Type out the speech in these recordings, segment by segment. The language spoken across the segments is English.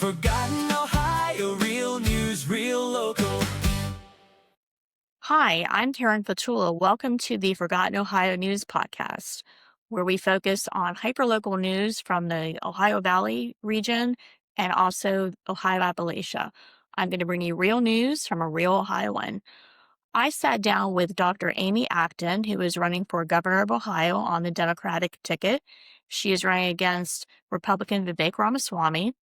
Forgotten Ohio, real news, real local. Hi, I'm Karen Fatula. Welcome to the Forgotten Ohio News Podcast, where we focus on hyperlocal news from the Ohio Valley region and also Ohio Appalachia. I'm going to bring you real news from a real Ohioan. I sat down with Dr. Amy Acton, who is running for governor of Ohio on the Democratic ticket. She is running against Republican Vivek Ramaswamy.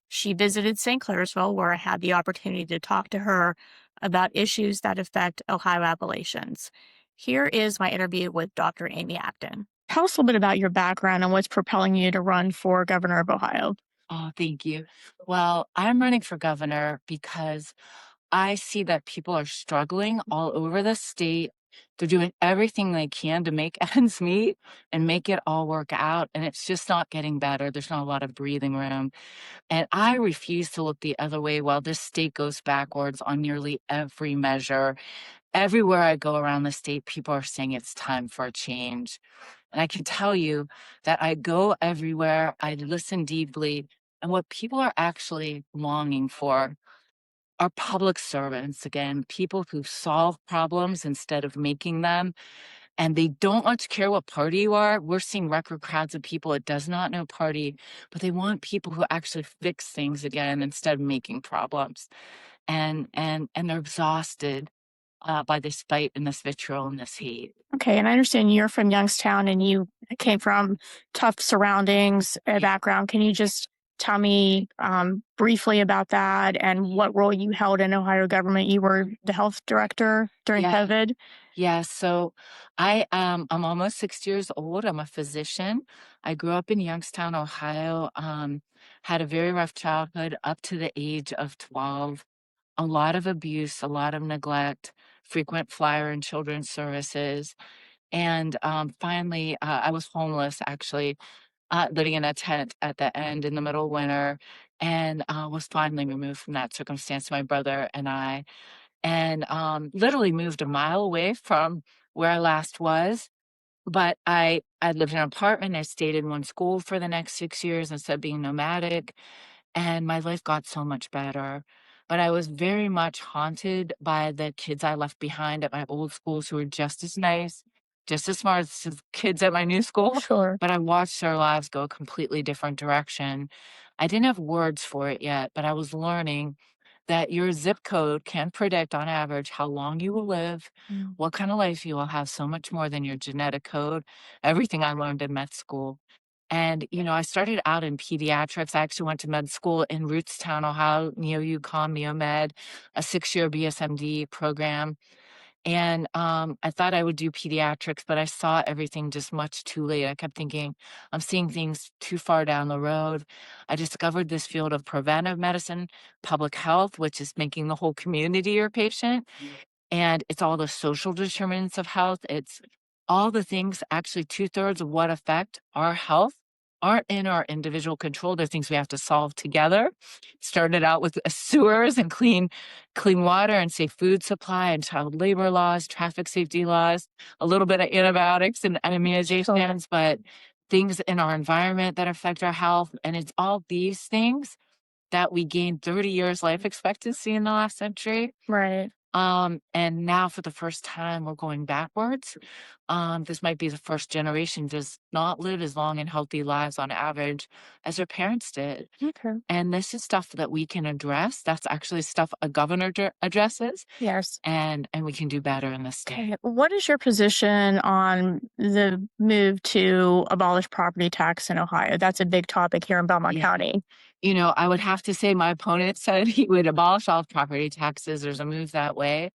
She visited St. Clairsville, where I had the opportunity to talk to her about issues that affect Ohio Appalachians. Here is my interview with Dr. Amy Acton. Tell us a little bit about your background and what's propelling you to run for governor of Ohio. Oh, thank you. Well, I'm running for governor because I see that people are struggling all over the state. They're doing everything they can to make ends meet and make it all work out. And it's just not getting better. There's not a lot of breathing room. And I refuse to look the other way while this state goes backwards on nearly every measure. Everywhere I go around the state, people are saying it's time for a change. And I can tell you that I go everywhere, I listen deeply, and what people are actually longing for are public servants, again, people who solve problems instead of making them. And they don't much care what party you are. We're seeing record crowds of people. It does not know party, but they want people who actually fix things again instead of making problems. And they're exhausted by this fight and this vitriol and this hate. Okay, and I understand you're from Youngstown and you came from tough surroundings, background. Can you just tell me briefly about that and what role you held in Ohio government? You were the health director during COVID. Yeah, so I'm almost 60 years old. I'm a physician. I grew up in Youngstown, Ohio. Had a very rough childhood up to the age of 12. A lot of abuse, a lot of neglect, frequent flyer in children's services. And finally, I was homeless, actually, living in a tent at the end in the middle of winter, and was finally removed from that circumstance, my brother and I, and literally moved a mile away from where I last was. But I lived in an apartment. I stayed in one school for the next 6 years instead of being nomadic, and my life got so much better. But I was very much haunted by the kids I left behind at my old schools who were just as nice, just as smart as the kids at my new school. Sure. But I watched their lives go a completely different direction. I didn't have words for it yet, but I was learning that your zip code can predict on average how long you will live, what kind of life you will have, so much more than your genetic code, everything I learned in med school. And, I started out in pediatrics. I actually went to med school in Rootstown, Ohio, NeoUCOM, NeoMed, a 6-year BSMD program. And I thought I would do pediatrics, but I saw everything just much too late. I kept thinking, I'm seeing things too far down the road. I discovered this field of preventive medicine, public health, which is making the whole community your patient. And it's all the social determinants of health. It's all the things, actually 2/3 of what affect our health aren't in our individual control. They're things we have to solve together. Started out with sewers and clean water and safe food supply and child labor laws, traffic safety laws, a little bit of antibiotics and immunizations, but things in our environment that affect our health. And it's all these things that we gained 30 years life expectancy in the last century. Right. And now for the first time, we're going backwards. This might be the first generation does not live as long and healthy lives on average as their parents did. Okay. And this is stuff that we can address. That's actually stuff a governor addresses. Yes. And we can do better in this state. Okay. What is your position on the move to abolish property tax in Ohio? That's a big topic here in Belmont County. I would have to say my opponent said he would abolish all property taxes. There's a move that way.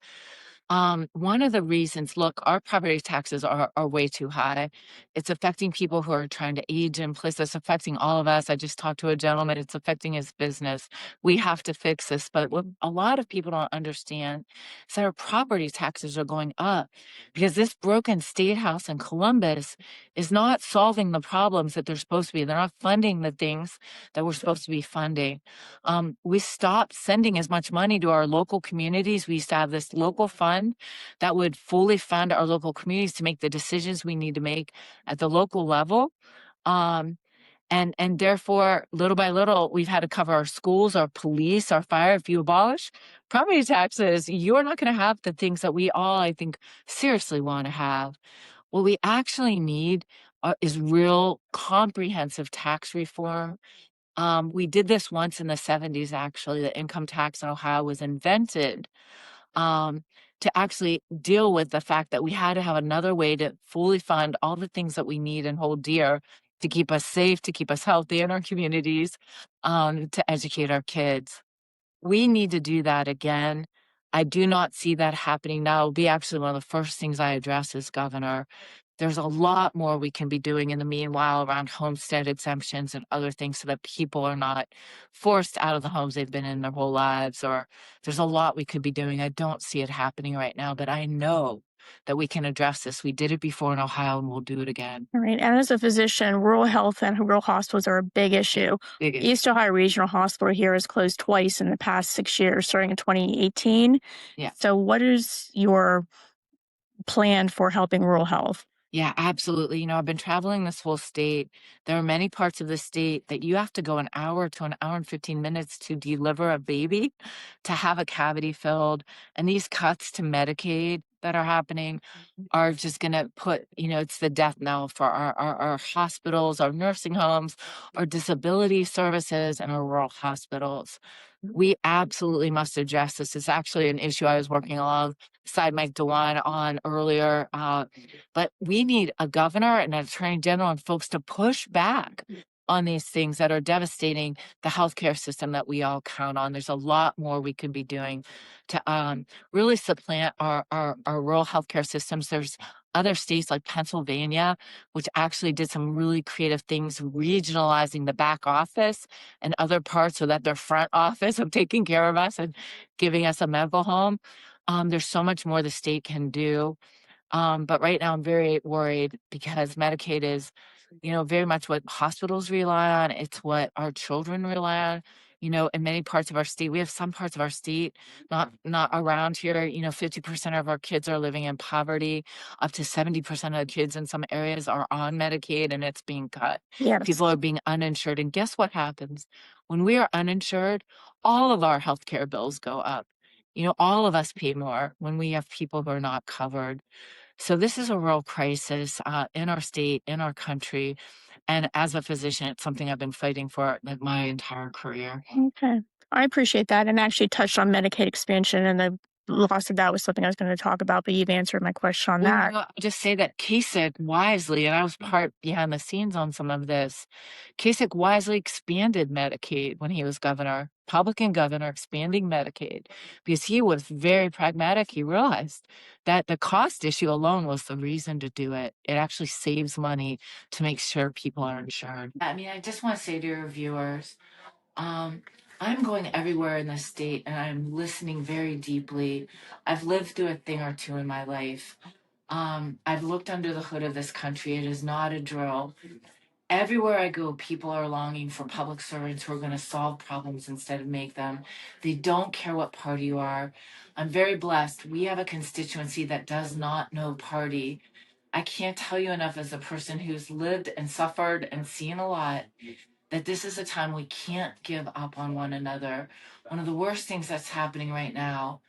One of the reasons, look, our property taxes are way too high. It's affecting people who are trying to age in place. It's affecting all of us. I just talked to a gentleman. It's affecting his business. We have to fix this. But what a lot of people don't understand is that our property taxes are going up because this broken state house in Columbus is not solving the problems that they're supposed to be. They're not funding the things that we're supposed to be funding. We stopped sending as much money to our local communities. We used to have this local fund that would fully fund our local communities to make the decisions we need to make at the local level. And therefore, little by little, we've had to cover our schools, our police, our fire. If you abolish property taxes, you're not going to have the things that we all, I think, seriously want to have. What we actually need is real comprehensive tax reform. We did this once in the 70s, actually. The income tax in Ohio was invented um, to actually deal with the fact that we had to have another way to fully fund all the things that we need and hold dear to keep us safe, to keep us healthy in our communities, to educate our kids. We need to do that again. I do not see that happening now. It'll be actually one of the first things I address as governor. There's a lot more we can be doing in the meanwhile around homestead exemptions and other things so that people are not forced out of the homes they've been in their whole lives, or there's a lot we could be doing. I don't see it happening right now, but I know that we can address this. We did it before in Ohio and we'll do it again. All right. And as a physician, rural health and rural hospitals are a big issue. Big issue. East Ohio Regional Hospital here has closed twice in the past 6 years, starting in 2018. Yeah. So what is your plan for helping rural health? Yeah, absolutely. I've been traveling this whole state. There are many parts of the state that you have to go an hour to an hour and 15 minutes to deliver a baby, to have a cavity filled. And these cuts to Medicaid that are happening are just going to put, it's the death knell for our hospitals, our nursing homes, our disability services, and our rural hospitals. We absolutely must address this. It's actually an issue I was working alongside Mike DeWine on earlier. But we need a governor and an attorney general and folks to push back on these things that are devastating the healthcare system that we all count on. There's a lot more we could be doing to really supplant our rural healthcare systems. There's other states like Pennsylvania, which actually did some really creative things, regionalizing the back office and other parts so that their front office of taking care of us and giving us a medical home. There's so much more the state can do. But right now I'm very worried because Medicaid is, very much what hospitals rely on. It's what our children rely on. In many parts of our state, we have some parts of our state, not around here, 50% of our kids are living in poverty. Up to 70% of the kids in some areas are on Medicaid and it's being cut. Yes. People are being uninsured. And guess what happens? When we are uninsured, all of our healthcare bills go up. All of us pay more when we have people who are not covered. So this is a real crisis in our state, in our country. And as a physician, it's something I've been fighting for my entire career. Okay. I appreciate that, and actually touched on Medicaid expansion, and the loss of that was something I was going to talk about, but you've answered my question on that. I'll just say that Kasich wisely, and I was part behind the scenes on some of this, Kasich wisely expanded Medicaid when he was governor, Republican governor, expanding Medicaid, because he was very pragmatic. He realized that the cost issue alone was the reason to do it. It actually saves money to make sure people are insured. I just want to say to your viewers, I'm going everywhere in the state and I'm listening very deeply. I've lived through a thing or two in my life. I've looked under the hood of this country. It is not a drill. Everywhere I go, people are longing for public servants who are going to solve problems instead of make them. They don't care what party you are. I'm very blessed. We have a constituency that does not know party. I can't tell you enough as a person who's lived and suffered and seen a lot that this is a time we can't give up on one another. One of the worst things that's happening right now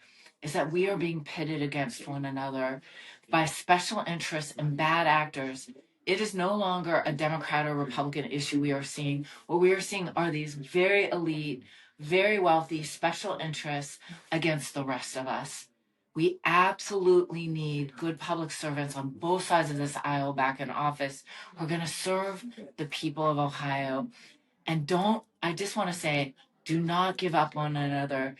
is that we are being pitted against one another by special interests and bad actors. It is no longer a Democrat or Republican issue we are seeing. What we are seeing are these very elite, very wealthy special interests against the rest of us. We absolutely need good public servants on both sides of this aisle back in office who are going to serve the people of Ohio. And I just want to say, do not give up on one another.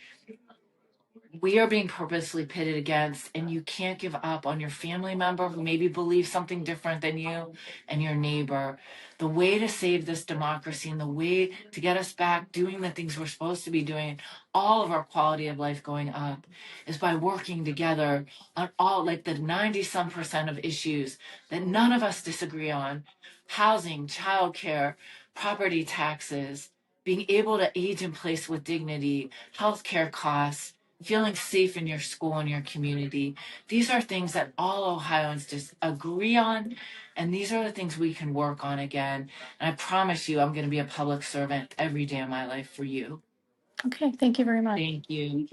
We are being purposely pitted against, and you can't give up on your family member who maybe believes something different than you and your neighbor. The way to save this democracy and the way to get us back doing the things we're supposed to be doing, all of our quality of life going up, is by working together on all, like the 90% of issues that none of us disagree on: housing, childcare, property taxes, being able to age in place with dignity, healthcare costs, feeling safe in your school and your community. These are things that all Ohioans just agree on, and these are the things we can work on again. And I promise you, I'm going to be a public servant every day of my life for you. Okay, thank you very much. Thank you.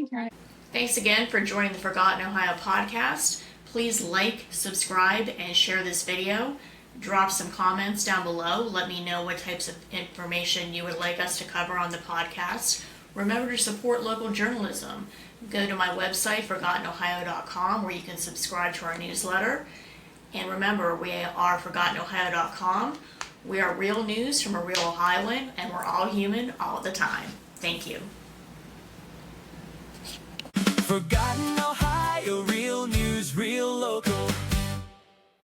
Thanks again for joining the Forgotten Ohio podcast. Please like, subscribe, and share this video. Drop some comments down below. Let me know what types of information you would like us to cover on the podcast. Remember to support local journalism. Go to my website, forgottenohio.com, where you can subscribe to our newsletter. And remember, we are forgottenohio.com. We are real news from a real Ohioan, and we're all human all the time. Thank you. Forgotten Ohio, real news, real local.